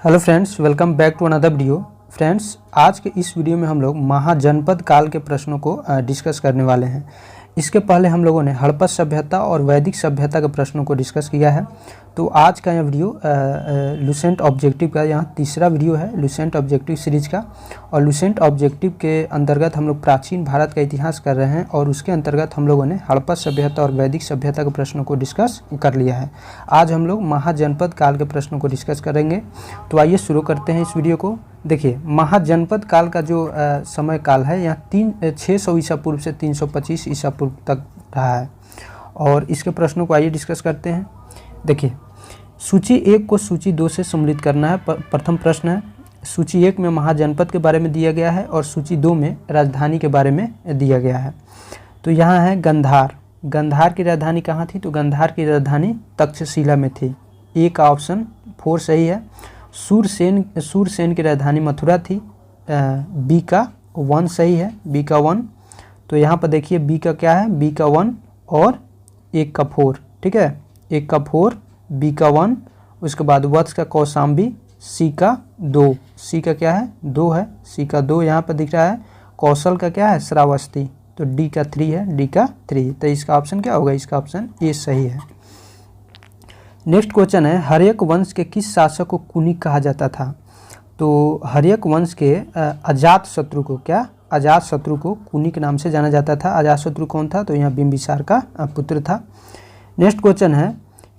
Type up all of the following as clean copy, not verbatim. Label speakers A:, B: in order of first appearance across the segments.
A: Hello friends, welcome back to another video. Friends, आज के इस वीडियो में हम लोग महाजनपद काल के प्रश्नों को डिस्कस करने वाले हैं। इसके पहले हम लोगों ने हड़प्पा सभ्यता और वैदिक सभ्यता के प्रश्नों को डिस्कस किया है। तो आज का यह वीडियो लुसेंट ऑब्जेक्टिव का यहाँ तीसरा वीडियो है लुसेंट ऑब्जेक्टिव सीरीज का। और लुसेंट ऑब्जेक्टिव के अंतर्गत हम लोग प्राचीन भारत का इतिहास कर रहे हैं और उसके अंतर्गत हम लोगों ने हड़प्पा सभ्यता और वैदिक सभ्यता के प्रश्नों को डिस्कस कर लिया है। आज हम लोग महाजनपद काल के प्रश्नों को डिस्कस करेंगे। तो आइए शुरू करते हैं इस वीडियो को। देखिए, महाजनपद काल का जो समय काल है यहाँ 600 ईसा पूर्व से 325 ईसा पूर्व तक रहा है। और इसके प्रश्नों को आइए डिस्कस करते हैं। देखिए, सूची 1 को सूची 2 से सम्मिलित करना है। प्रथम प्रश्न है, सूची 1 में महाजनपद के बारे में दिया गया है और सूची 2 में राजधानी के बारे में दिया गया है। तो यहाँ है गंधार। गंधार की राजधानी कहाँ थी? तो गंधार की राजधानी तक्षशिला में थी। ए का ऑप्शन 4 सही है। सूरसेन की राजधानी मथुरा थी। बी का 1 सही है। बी का 1। तो यहाँ पर देखिए बी का क्या है? बी का 1 और 1 का 4। ठीक है, 1 का 4, बी का 1, उसके बाद वत्स का कौशाम्बी, सी का 2। सी का क्या है? 2 है। सी का 2 यहाँ पर दिख रहा है। कौशल का क्या है? श्रावस्ती। तो डी का 3 है। डी का 3। तो इसका ऑप्शन क्या होगा? इसका ऑप्शन ए सही है। नेक्स्ट क्वेश्चन है, हर्यक वंश के किस शासक को कुनिक कहा जाता था? तो हर्यक वंश के अजात शत्रु को क्या? अजात शत्रु को कुनिक नाम से जाना जाता था। अजात शत्रु कौन था? तो यहाँ बिंबिसार का पुत्र था। नेक्स्ट क्वेश्चन है,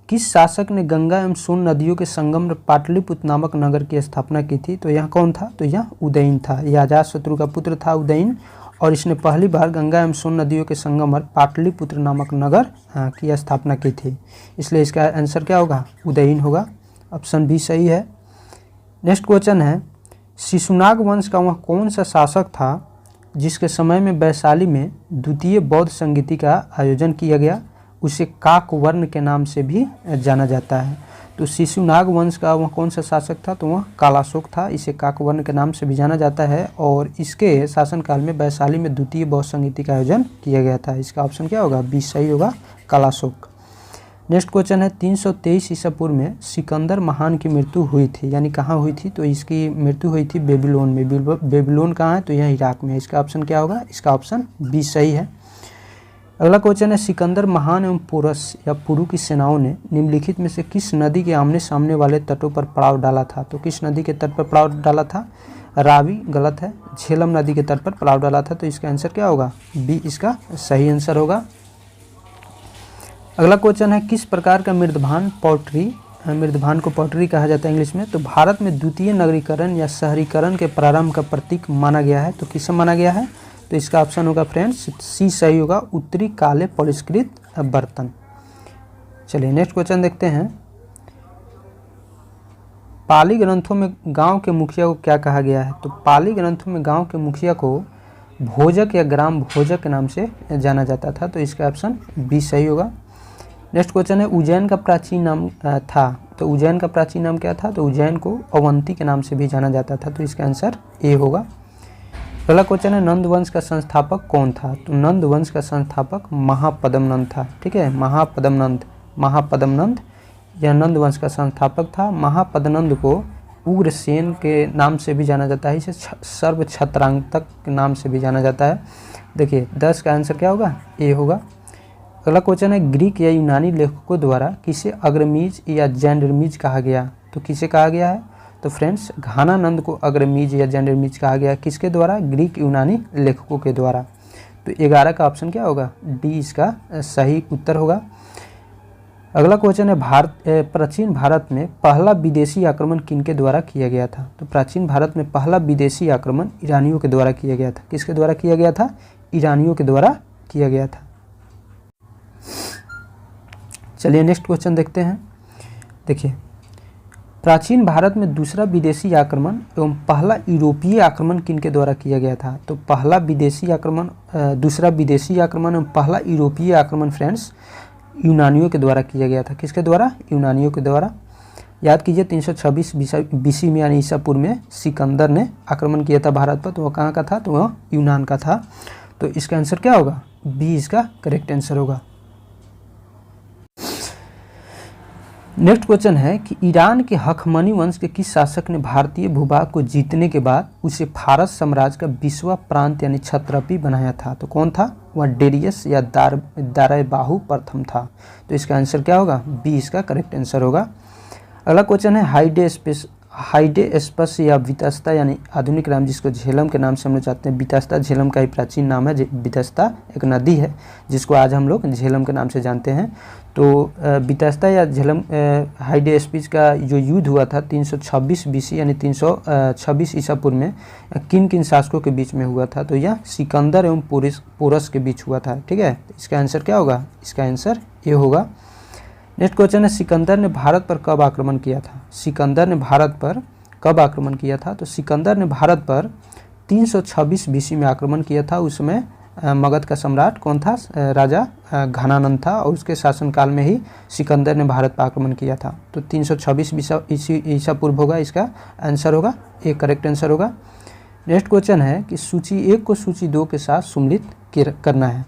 A: किस शासक ने गंगा एवं सोन नदियों के संगम में पाटलिपुत्र नामक नगर की स्थापना की थी? तो यहाँ कौन था? तो यहाँ उदयन था। यह अजात शत्रु का पुत्र था उदयन, और इसने पहली बार गंगा एवं सोन नदियों के संगम पर पाटलिपुत्र नामक नगर की स्थापना की थी। इसलिए इसका आंसर क्या होगा? उदयन होगा। ऑप्शन बी सही है। नेक्स्ट क्वेश्चन है, शिशुनाग वंश का वह कौन सा शासक था जिसके समय में वैशाली में द्वितीय बौद्ध संगीति का आयोजन किया गया? उसे काकवर्ण के नाम से भी जाना जाता है। तो शिशुनाग वंश का वह कौन सा शासक था? तो वह कालाशोक था। इसे काकवर्ण के नाम से भी जाना जाता है और इसके शासनकाल में वैशाली में द्वितीय बौद्ध संगीति का आयोजन किया गया था। इसका ऑप्शन क्या होगा? बी सही होगा, कालाशोक। नेक्स्ट क्वेश्चन है, 323 ईसा पूर्व में सिकंदर महान की मृत्यु हुई थी, यानी कहाँ हुई थी? तो इसकी मृत्यु हुई थी बेबीलोन में। बेबीलोन कहाँ है? तो यह इराक में है। इसका ऑप्शन क्या होगा? इसका ऑप्शन बी सही है। अगला क्वेश्चन है, सिकंदर महान एवं पोरस या पुरु की सेनाओं ने निम्नलिखित में से किस नदी के आमने सामने वाले तटों पर पड़ाव डाला था? तो किस नदी के तट पर पड़ाव डाला था? रावी गलत है। झेलम नदी के तट पर पड़ाव डाला था। तो इसका आंसर क्या होगा? बी इसका सही आंसर होगा। अगला क्वेश्चन है, किस प्रकार का मृदभान पॉटरी, मृदभान को पॉटरी कहा जाता है इंग्लिश में, तो भारत में द्वितीय नगरीकरण या शहरीकरण के प्रारंभ का प्रतीक माना गया है? तो किसे माना गया है? तो इसका ऑप्शन होगा फ्रेंड्स सी सही होगा, उत्तरी काले परिष्कृत बर्तन। चलिए नेक्स्ट क्वेश्चन देखते हैं, पाली ग्रंथों में गांव के मुखिया को क्या कहा गया है? तो पाली ग्रंथों में गांव के मुखिया को भोजक या ग्राम भोजक के नाम से जाना जाता था। तो इसका ऑप्शन बी सही होगा। नेक्स्ट क्वेश्चन है, उज्जैन का प्राचीन नाम था, तो उज्जैन का प्राचीन नाम क्या था? तो उज्जैन को अवंती के नाम से भी जाना जाता था। तो इसका आंसर ए होगा। अगला क्वेश्चन है, नंद वंश का संस्थापक कौन था? तो नंद वंश का संस्थापक महापद्मनंद था। ठीक है, महापद्मनंद यह नंद वंश का संस्थापक था। महापद्मनंद को उग्रसेन के नाम से भी जाना जाता है। इसे सर्व छत्रांतक के नाम से भी जाना जाता है। देखिए 10 का आंसर क्या होगा? ए होगा। अगला क्वेश्चन है, ग्रीक या यूनानी लेखकों द्वारा किसे अग्रमीज या जैंडरमीज कहा गया? तो किसे कहा गया है? तो फ्रेंड्स घानानंद को अग्रमीज या जैंडरमीज कहा गया। किसके द्वारा? ग्रीक यूनानी लेखकों के द्वारा। तो 11 का ऑप्शन क्या होगा? डी इसका सही उत्तर होगा। अगला क्वेश्चन है, प्राचीन भारत में पहला विदेशी आक्रमण किनके द्वारा किया गया था? तो प्राचीन भारत में पहला विदेशी आक्रमण ईरानियों के द्वारा किया गया था। किसके द्वारा किया गया था? ईरानियों के द्वारा किया गया था। चलिए नेक्स्ट क्वेश्चन देखते हैं। देखिए, प्राचीन भारत में दूसरा विदेशी आक्रमण एवं पहला यूरोपीय आक्रमण किनके द्वारा किया गया था? तो पहला विदेशी आक्रमण, दूसरा विदेशी आक्रमण एवं पहला यूरोपीय आक्रमण फ्रेंड्स यूनानियों के द्वारा किया गया था। किसके द्वारा? यूनानियों के द्वारा। याद कीजिए 326 बीसी में यानी ईसा पूर्व में सिकंदर ने आक्रमण किया था भारत पर। तो वह कहाँ का था? तो वह यूनान का था। तो इसका आंसर क्या होगा? बी इसका करेक्ट आंसर होगा। नेक्स्ट क्वेश्चन है कि ईरान के हखमनी वंश के किस शासक ने भारतीय भूभाग को जीतने के बाद उसे फारस साम्राज्य का 20वां प्रांत यानी क्षत्रपी बनाया था? तो कौन था वह? डेरियस या दाराबाहु प्रथम था। तो इसका आंसर क्या होगा? बी इसका करेक्ट आंसर होगा। अगला क्वेश्चन है हाइडेस्पस या वितस्ता यानी आधुनिक नाम जिसको झेलम के नाम से हम लोग जानते हैं। वितस्ता झेलम का ही प्राचीन नाम है। वितस्ता एक नदी है जिसको आज हम लोग झेलम के नाम से जानते हैं। तो वितस्ता या झेलम हाइडेस्पस का जो युद्ध हुआ था 326 BC यानी 326 ईसा पूर्व में किन किन शासकों के बीच में हुआ था? तो यह सिकंदर एवं पोरस के बीच हुआ था। ठीक है, इसका आंसर क्या होगा? इसका आंसर ये होगा। नेक्स्ट क्वेश्चन है सिकंदर ने भारत पर कब आक्रमण किया था? सिकंदर ने भारत पर कब आक्रमण किया था? तो सिकंदर ने भारत पर 326 BC में आक्रमण किया था। उस समय मगध का सम्राट कौन था? राजा घनानंद था और उसके शासनकाल में ही सिकंदर ने भारत पर आक्रमण किया था। तो 326 ईसा पूर्व होगा, इसका आंसर होगा, एक करेक्ट आंसर होगा। नेक्स्ट क्वेश्चन है कि सूची 1 को सूची 2 के साथ सम्मिलित करना है।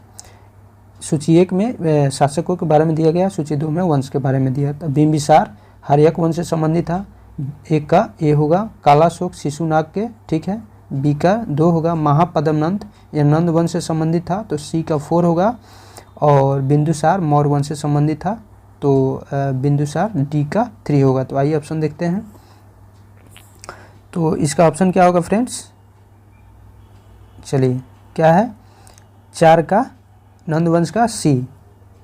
A: सूची 1 में शासकों के बारे में दिया गया, सूची 2 में वंश के बारे में दिया था। बिंबिसार हर्यक वंश से संबंधित था। एक का ए होगा कालाशोक शिशुनाग के, ठीक है। बी का 2 होगा महापद्मनंद, यह नंद वंश से संबंधित था। तो सी का 4 होगा। और बिंदुसार मौर्य वंश से संबंधित था। तो बिंदुसार डी का 3 होगा। तो आइए ऑप्शन देखते हैं। तो इसका ऑप्शन क्या होगा फ्रेंड्स? चलिए क्या है? 4 का नंद वंश का सी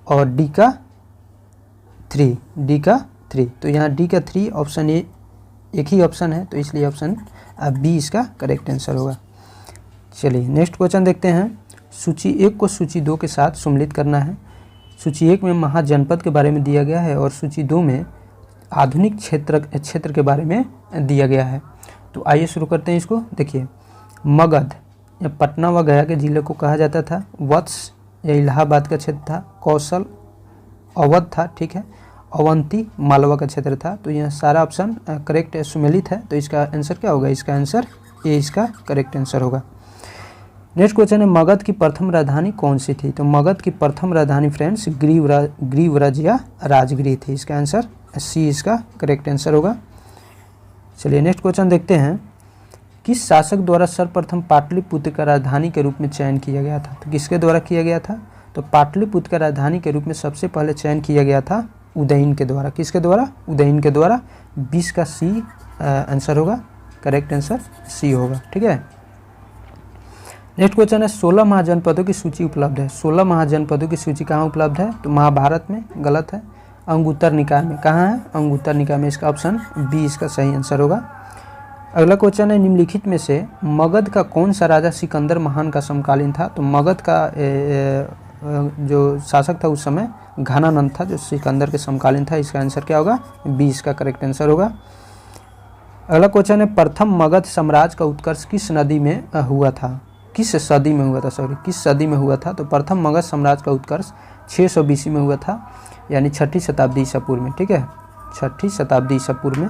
A: और डी का 3, तो यहाँ डी का 3 ऑप्शन ए एक ही ऑप्शन है, तो इसलिए ऑप्शन बी इसका करेक्ट आंसर होगा। चलिए नेक्स्ट क्वेश्चन देखते हैं। सूची 1 को सूची 2 के साथ सम्मिलित करना है। सूची 1 में महाजनपद के बारे में दिया गया है और सूची 2 में आधुनिक क्षेत्र के बारे में दिया गया है। तो आइए शुरू करते हैं इसको। देखिए मगध या पटना व गया के जिले को कहा जाता था। वत्स या इलाहाबाद का क्षेत्र था। कौशल अवध था, ठीक है। अवंती मालवा का क्षेत्र था। तो यह सारा ऑप्शन करेक्ट सुमेलित है। तो इसका आंसर क्या होगा? इसका आंसर ए इसका करेक्ट आंसर होगा। नेक्स्ट क्वेश्चन है मगध की प्रथम राजधानी कौन सी थी? तो मगध की प्रथम राजधानी फ्रेंड्स ग्रीवराज या राजगृह थी। इसका आंसर सी इसका करेक्ट आंसर होगा। चलिए नेक्स्ट क्वेश्चन देखते हैं। किस शासक द्वारा सर्वप्रथम पाटलिपुत्र का राजधानी के रूप में चयन किया गया था? तो किसके द्वारा किया गया था? तो पाटलिपुत्र का राजधानी के रूप में सबसे पहले चयन किया गया था उदयन के द्वारा। किसके द्वारा? उदयन के द्वारा। 20 का सी आंसर होगा, करेक्ट आंसर सी होगा, ठीक है। नेक्स्ट क्वेश्चन है 16 महाजनपदों की सूची उपलब्ध है। 16 महाजनपदों की सूची कहाँ उपलब्ध है? तो महाभारत में, गलत है। अंगुत्तर निकाय में, कहाँ है? अंगुत्तर निकाय में। इसका ऑप्शन बी इसका सही आंसर होगा। अगला क्वेश्चन है निम्नलिखित में से मगध का कौन सा राजा सिकंदर महान का समकालीन था? तो मगध का जो शासक था उस समय घनानंद था, जो सिकंदर के समकालीन था। इसका आंसर क्या होगा? बी इसका करेक्ट आंसर होगा। अगला क्वेश्चन है प्रथम मगध साम्राज्य का उत्कर्ष किस नदी में हुआ था? किस सदी में हुआ था? किस सदी में हुआ था? तो प्रथम मगध साम्राज्य का उत्कर्ष 600 BC में हुआ था, यानी 6ठी शताब्दी ईसा पूर्व में, ठीक है। 6ठी शताब्दी ईसा पूर्व में।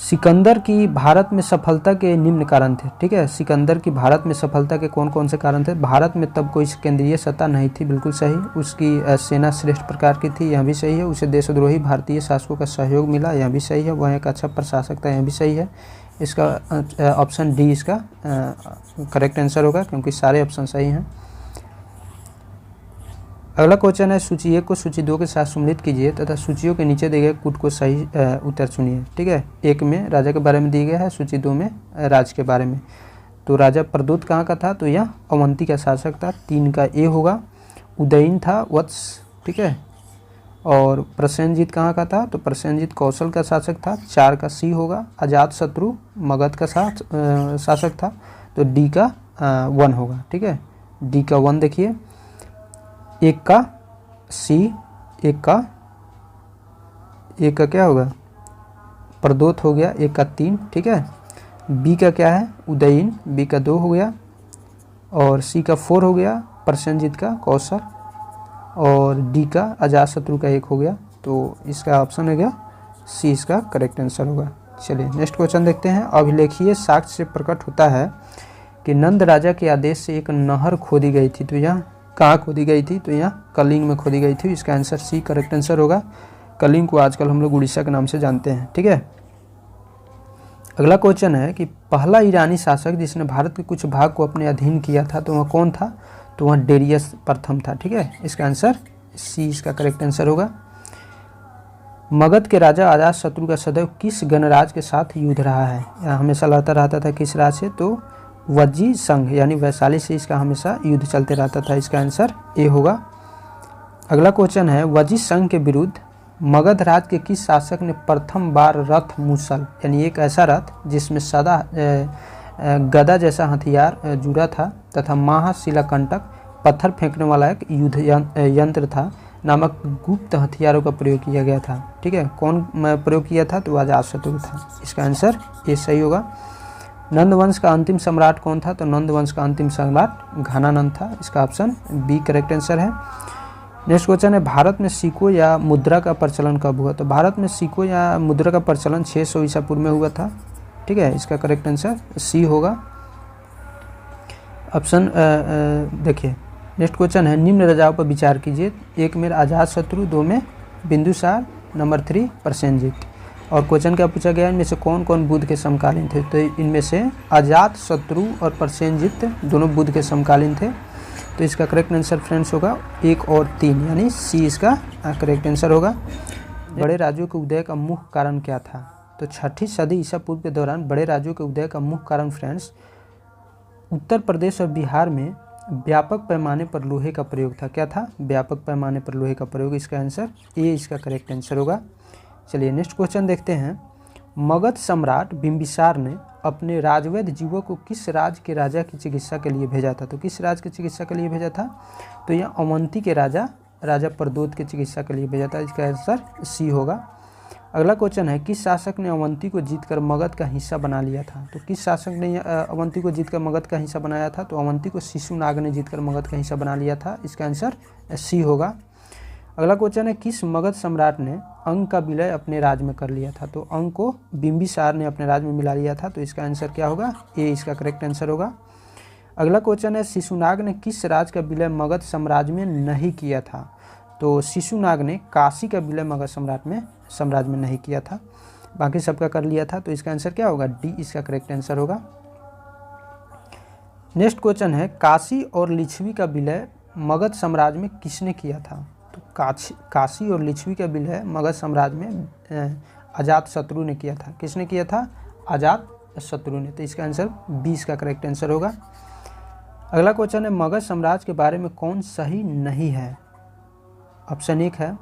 A: सिकंदर की भारत में सफलता के निम्न कारण थे, ठीक है। सिकंदर की भारत में सफलता के कौन कौन से कारण थे? भारत में तब कोई केंद्रीय सत्ता नहीं थी, बिल्कुल सही। उसकी सेना श्रेष्ठ प्रकार की थी, यह भी सही है। उसे देशद्रोही भारतीय शासकों का सहयोग मिला, यह भी सही है। वह एक अच्छा प्रशासक था, यह भी सही है। इसका ऑप्शन डी इसका करेक्ट आंसर होगा, क्योंकि सारे ऑप्शन सही हैं। अगला क्वेश्चन है सूची 1 को सूची 2 के साथ सम्मिलित कीजिए तथा सूचियों के नीचे दिए गए कूट को सही उत्तर चुनिए, ठीक है। 1 में राजा के बारे में दिया गया है, सूची 2 में राज के बारे में। तो राजा प्रद्योत कहाँ का था? तो यह अवंती का शासक था। 3 का ए होगा। उदयन था वत्स, ठीक है। और प्रसेनजीत कहाँ का था? तो प्रसेनजीत कौशल का शासक था। 4 का सी होगा। अजातशत्रु मगध का शासक था। तो डी का 1 होगा, ठीक है। डी का 1 देखिए। 1 का सी, 1 का क्या होगा? प्रद्योत हो गया। 1 का 3, ठीक है। बी का क्या है? उदयन। बी का 2 हो गया। और सी का 4 हो गया, प्रसेनजीत का कौशल। और डी का अजातशत्रु का 1 हो गया। तो इसका ऑप्शन हो गया सी इसका करेक्ट आंसर होगा। चलिए नेक्स्ट क्वेश्चन देखते हैं। अभिलेखीय साक्ष्य से प्रकट होता है कि नंद राजा के आदेश से एक नहर खोदी गई थी। तो यह कहाँ खोदी गई थी, तो यहाँ कलिंग में खोदी गई थी। इसका आंसर सी करेक्ट आंसर होगा। कलिंग को आजकल हम लोग उड़ीसा के नाम से जानते हैं। ठीक है, अगला क्वेश्चन है कि पहला ईरानी शासक जिसने भारत के कुछ भाग को अपने अधीन किया था तो वह कौन था, तो वह डेरियस प्रथम था। ठीक है, इसका आंसर सी इसका करेक्ट आंसर होगा। मगध के राजा अजातशत्रु का सदैव किस गणराज के साथ युद्ध रहा है, या हमेशा लड़ता रहता था किस राज से, तो वज्जी संघ यानी वैशाली से इसका हमेशा युद्ध चलते रहता था। इसका आंसर ए होगा। अगला क्वेश्चन है वज्जी संघ के विरुद्ध मगध राज के किस शासक ने प्रथम बार रथ मुसल यानी एक ऐसा रथ जिसमें सदा गदा जैसा हथियार जुड़ा था तथा महाशिलाकंटक पत्थर फेंकने वाला एक युद्ध यंत्र था नामक गुप्त हथियारों का प्रयोग किया गया था। ठीक है, कौन प्रयोग किया था, तो अजातशत्रु था। इसका आंसर ये सही होगा। नंदवंश का अंतिम सम्राट कौन था, तो नंदवंश का अंतिम सम्राट घनानंद था। इसका ऑप्शन बी करेक्ट आंसर है। नेक्स्ट क्वेश्चन है भारत में सिक्कों या मुद्रा का प्रचलन कब हुआ, तो भारत में सिक्कों या मुद्रा का प्रचलन 600 ईसा पूर्व में हुआ था। ठीक है, इसका करेक्ट आंसर सी होगा। ऑप्शन देखिए, नेक्स्ट क्वेश्चन है निम्न राजाओं पर विचार कीजिए। 1 में अजातशत्रु, 2 में बिंदुसार, नंबर 3 प्रसेनजीत। और क्वेश्चन क्या पूछा गया, इनमें से कौन कौन बुद्ध के समकालीन थे, तो इनमें से अजातशत्रु और प्रसेनजीत दोनों बुद्ध के समकालीन थे। तो इसका करेक्ट आंसर फ्रेंड्स होगा 1 और 3 यानी सी इसका करेक्ट आंसर होगा। बड़े राज्यों के उदय का मुख्य कारण क्या था, तो 6ठी सदी ईसा पूर्व के दौरान बड़े राज्यों के उदय का मुख्य कारण फ्रेंड्स उत्तर प्रदेश और बिहार में व्यापक पैमाने पर लोहे का प्रयोग था। क्या था, व्यापक पैमाने पर लोहे का प्रयोग। इसका आंसर ए इसका करेक्ट आंसर होगा। चलिए नेक्स्ट क्वेश्चन देखते हैं। मगध सम्राट बिंबिसार ने अपने राजवैद्य जीवों को किस राज्य के राजा की चिकित्सा के लिए भेजा था, तो किस राज्य की चिकित्सा के लिए भेजा था, तो यह अवंती के राजा प्रदोत की चिकित्सा के लिए भेजा था। इसका आंसर सी होगा। अगला क्वेश्चन है किस शासक ने अवंती को जीतकर मगध का हिस्सा बना लिया था, तो किस शासक ने अवंती को जीतकर मगध का हिस्सा बनाया था, तो अवंती को शिशुनाग ने जीतकर मगध का हिस्सा बना लिया था। इसका आंसर सी होगा। अगला क्वेश्चन है किस मगध सम्राट ने अंग का विलय अपने राज्य में कर लिया था, तो अंग को बिंबिसार ने अपने राज्य में मिला लिया था। तो इसका आंसर क्या होगा, ए इसका करेक्ट आंसर होगा। अगला क्वेश्चन है शिशुनाग ने किस राज्य का विलय मगध साम्राज्य में नहीं किया था, तो शिशुनाग ने काशी का विलय मगध साम्राज्य में नहीं किया था, बाकी सबका कर लिया था। तो इसका आंसर क्या होगा, डी इसका करेक्ट आंसर होगा। नेक्स्ट क्वेश्चन है काशी और लिच्छवी का विलय मगध साम्राज्य में किसने किया था, तो काशी और लिच्छवी का विलय मगध साम्राज्य में अजातशत्रु ने किया था। किसने किया था, अजातशत्रु ने। तो इसका आंसर बी इसका करेक्ट आंसर होगा। अगला क्वेश्चन है मगध साम्राज्य के बारे में कौन सही नहीं है, ऑप्शन 1 है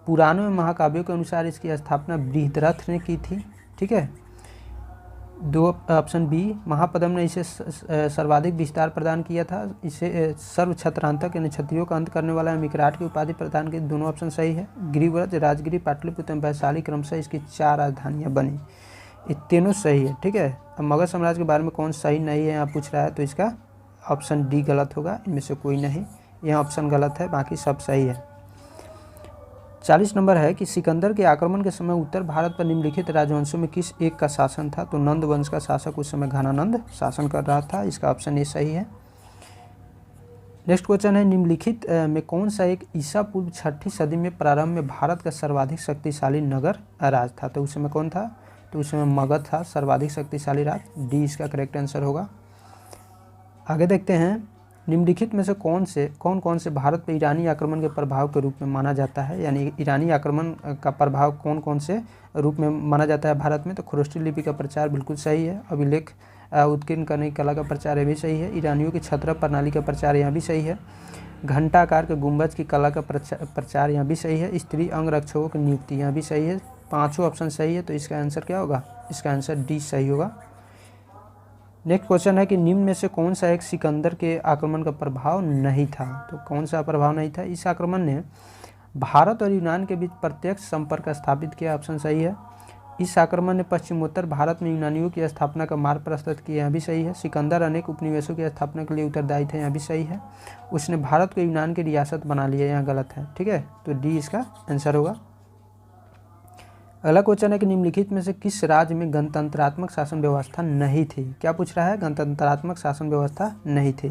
A: पुराणों में महाकाव्यों के अनुसार इसकी स्थापना बृहद्रथ ने की थी। ठीक है, 2 ऑप्शन बी महापद्म ने इसे सर्वाधिक विस्तार प्रदान किया था, इसे सर्व छत्रांतक यानी क्षत्रियों का अंत करने वाला विकराट की उपाधि प्रदान की। दोनों ऑप्शन सही है। गिरिव्रत, राजगिरी, पाटलिपुत्र, वैशाली क्रमशः इसकी 4 राजधानियाँ बनी, ये तीनों सही है। ठीक है, अब मगध साम्राज्य के बारे में कौन सही नहीं है यहाँ पूछ रहा है, तो इसका ऑप्शन डी गलत होगा, इनमें से कोई नहीं। यहाँ ऑप्शन गलत है, बाकी सब सही है। 40 नंबर है कि सिकंदर के आक्रमण के समय उत्तर भारत पर निम्नलिखित राजवंशों में किस एक का शासन था, तो नंद वंश का शासक उस समय घनानंद शासन कर रहा था। इसका ऑप्शन ए सही है। नेक्स्ट क्वेश्चन है निम्नलिखित में कौन सा एक ईसा पूर्व 6ठी सदी में प्रारंभ में भारत का सर्वाधिक शक्तिशाली नगर राज था, तो उस समय कौन था, तो उस समय मगध था सर्वाधिक शक्तिशाली राज। डी इसका करेक्ट आंसर होगा। आगे देखते हैं निम्नलिखित में से कौन कौन से भारत पर ईरानी आक्रमण के प्रभाव के रूप में माना जाता है, यानी ईरानी आक्रमण का प्रभाव कौन कौन से रूप में माना जाता है भारत में, तो खरोष्ठी लिपि का प्रचार बिल्कुल सही है। अभिलेख उत्कीर्ण करने की कला का प्रचार ये भी सही है। ईरानियों की छत्र प्रणाली का प्रचार यहाँ भी सही है। घंटा आकार के गुंबज की कला का प्रचार यहाँ भी सही है। स्त्री अंग रक्षकों की नियुक्ति यहाँ भी सही है। 5 ऑप्शन सही है। तो इसका आंसर क्या होगा, इसका आंसर डी सही होगा। नेक्स्ट क्वेश्चन है कि निम्न में से कौन सा एक सिकंदर के आक्रमण का प्रभाव नहीं था, तो कौन सा प्रभाव नहीं था। इस आक्रमण ने भारत और यूनान के बीच प्रत्यक्ष संपर्क स्थापित किया, ऑप्शन सही है। इस आक्रमण ने पश्चिमोत्तर भारत में यूनानियों की स्थापना का मार्ग प्रशस्त किया, यहाँ भी सही है। सिकंदर अनेक उपनिवेशों की स्थापना के लिए उत्तरदायी थे, यहाँ भी सही है। उसने भारत को यूनान की रियासत बना लिया, यहाँ गलत है। ठीक है, तो डी इसका आंसर होगा। अगला क्वेश्चन है कि निम्नलिखित में से किस राज्य में गणतंत्रात्मक शासन व्यवस्था नहीं थी। क्या पूछ रहा है, गणतंत्रात्मक शासन व्यवस्था नहीं थी।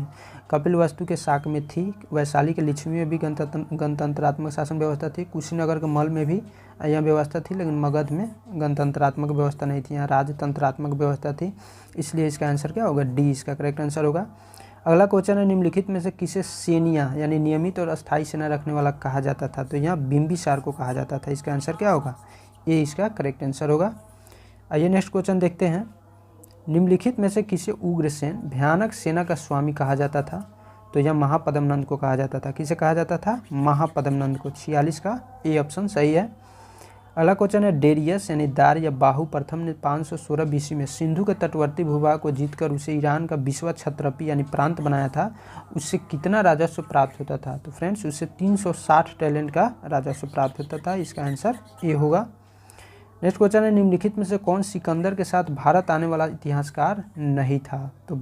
A: कपिलवस्तु के शाक में थी, वैशाली के लिच्छवी में भी गणतंत्रात्मक शासन व्यवस्था थी, कुशीनगर के मल में भी यह व्यवस्था थी, लेकिन मगध में गणतंत्रात्मक व्यवस्था नहीं थी, यहाँ राजतंत्रात्मक व्यवस्था थी। इसलिए इसका आंसर क्या होगा, डी इसका करेक्ट आंसर होगा। अगला क्वेश्चन है निम्नलिखित में से किसे सेनिया यानी नियमित और अस्थायी सेना रखने वाला कहा जाता था। तो यहाँ बिंबिसार को कहा जाता था। इसका आंसर क्या होगा, ये इसका करेक्ट आंसर होगा। आइए नेक्स्ट क्वेश्चन देखते हैं। निम्नलिखित में से किसे उग्रसेन भयानक सेना का स्वामी कहा जाता था। तो यह महापद्मनंद को कहा जाता था। किसे कहा जाता था, महापद्मनंद को। 46 का ए ऑप्शन सही है। अगला क्वेश्चन है डेरियस यानी दार या बाहु प्रथम ने 516 BC में सिंधु के तटवर्ती भूभाग को जीतकर उसे ईरान का विश्व क्षत्रपी यानी प्रांत बनाया था। उससे कितना राजस्व प्राप्त होता था। तो फ्रेंड्स उससे 360 टैलेंट का राजस्व प्राप्त होता था। इसका आंसर ए होगा। नेक्स्ट क्वेश्चन है निम्नलिखित में से कौन सिकंदर के साथ भारत आने वाला इतिहासकार नहीं था। तो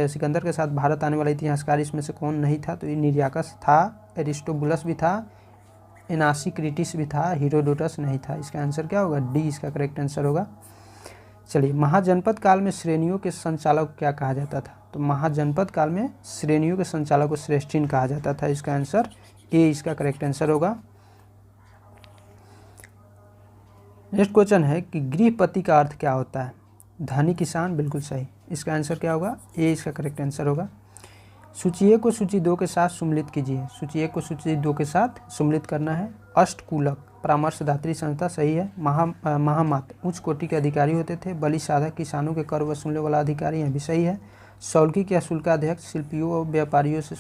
A: सिकंदर के साथ भारत आने वाला इतिहासकार इसमें से कौन नहीं था। तो ये निर्याकस था, एरिस्टोबुलस भी था, एनासीक्रिटिस भी था, हीरोडोटस नहीं था। इसका आंसर क्या होगा, डी इसका करेक्ट आंसर होगा। चलिए, महाजनपद काल में श्रेणियों के संचालक क्या कहा जाता था। तो महाजनपद काल में श्रेणियों के संचालक को श्रेष्ठीन कहा जाता था। इसका आंसर ए इसका करेक्ट आंसर होगा। नेक्स्ट क्वेश्चन है कि गृहपति का अर्थ क्या होता है। धनी किसान, बिल्कुल सही। इसका आंसर क्या होगा, ए इसका करेक्ट आंसर होगा। सूची 1 को सूची 2 के साथ सम्मिलित कीजिए। सूची 1 को सूची 2 के साथ सम्मिलित करना है। अष्टकूलक परामर्शदात्री संस्था सही है। महामात उच्च कोटि के अधिकारी होते थे। बलि साधक किसानों के कर वसूलने वाला अधिकारी यह भी सही है। सौल्की या शुल्काध्यक्ष शिल्पियों और व्यापारियों से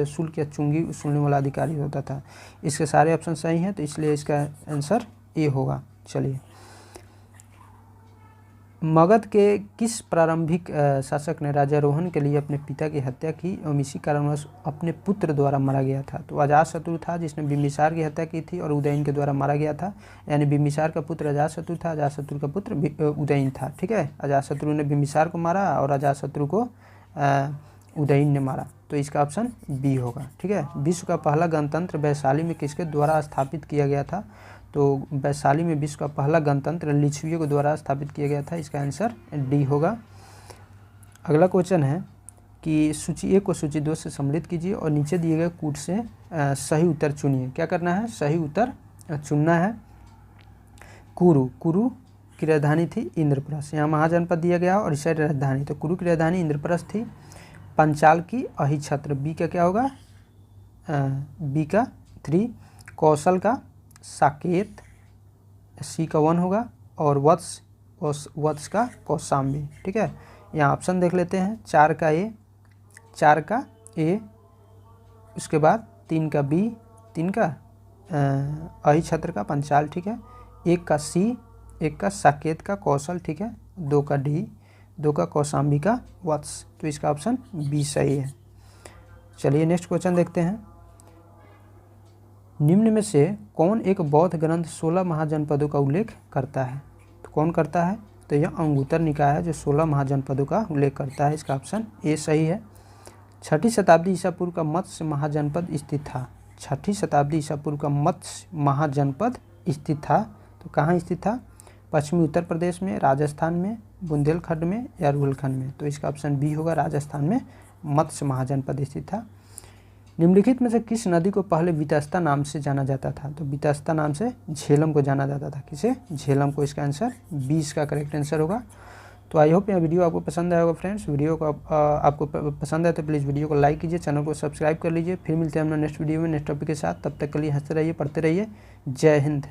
A: शुल्क या चुंगी वसूलने वाला अधिकारी होता था। इसके सारे ऑप्शन सही हैं, तो इसलिए इसका आंसर ए होगा। चलिए, मगध के किस प्रारंभिक शासक ने राज्यारोहण के लिए अपने पिता की हत्या की एवं इसी कारणवश अपने पुत्र द्वारा मारा गया था। तो अजातशत्रु था जिसने बिंबिसार की हत्या की थी और उदयन के द्वारा मारा गया था। यानी बिंबिसार का पुत्र अजातशत्रु था, अजातशत्रु का पुत्र उदयन था। ठीक है, अजातशत्रु ने बिंबिसार को मारा और अजातशत्रु को उदयन ने मारा। तो इसका ऑप्शन बी होगा। ठीक है, विश्व का पहला गणतंत्र वैशाली में किसके द्वारा स्थापित किया गया था। तो वैशाली में विश्व का पहला गणतंत्र लिच्छवियों के द्वारा स्थापित किया गया था। इसका आंसर डी होगा। अगला क्वेश्चन है कि सूची 1 को सूची 2 से सम्मिलित कीजिए और नीचे दिए गए कूट से सही उत्तर चुनिए। क्या करना है, सही उत्तर चुनना है। कुरु की राजधानी थी इंद्रप्रस्थ। यहाँ महाजनपद दिया गया और इस राजधानी, तो कुरु की राजधानी इंद्रप्रस्थ थी। पंचाल की अहिछत्र, बी का क्या होगा, बी का 3। कौशल का साकेत, सी का 1 होगा। और वत्स का कौशाम्बी। ठीक है, यहाँ ऑप्शन देख लेते हैं। 4 का ए, उसके बाद 3 का बी, 3 का अहिछत्र का पंचाल। ठीक है, 1 का सी, 1 का साकेत का कौशल। ठीक है, 2 का डी, 2 का कौशाम्बी का वत्स। तो इसका ऑप्शन बी सही है। चलिए नेक्स्ट क्वेश्चन देखते हैं। निम्न में से कौन एक बौद्ध ग्रंथ 16 महाजनपदों का उल्लेख करता है। तो कौन करता है, तो यह अंगुत्तर निकाय है जो 16 महाजनपदों का उल्लेख करता है। इसका ऑप्शन ए सही है। 6ठी शताब्दी ईसा पूर्व का मत्स्य महाजनपद स्थित था। 6ठी शताब्दी ईसा पूर्व का मत्स्य महाजनपद स्थित था। तो कहाँ स्थित था, पश्चिमी उत्तर प्रदेश में, राजस्थान में, बुंदेलखंड में या रुहेलखंड में। तो इसका ऑप्शन बी होगा, राजस्थान में मत्स्य महाजनपद स्थित था। निम्नलिखित में से किस नदी को पहले वितस्ता नाम से जाना जाता था। तो वितस्ता नाम से झेलम को जाना जाता था। किसे, झेलम को। इसका आंसर 20 का करेक्ट आंसर होगा। तो आई होप यह वीडियो आपको पसंद आया होगा फ्रेंड्स। वीडियो को आपको पसंद आए तो प्लीज़ वीडियो को लाइक कीजिए, चैनल को सब्सक्राइब कर लीजिए। फिर मिलते हैं हम नेक्स्ट वीडियो में नेक्स्ट टॉपिक के साथ। तब तक के लिए हंसते रहिए, पढ़ते रहिए। जय हिंद।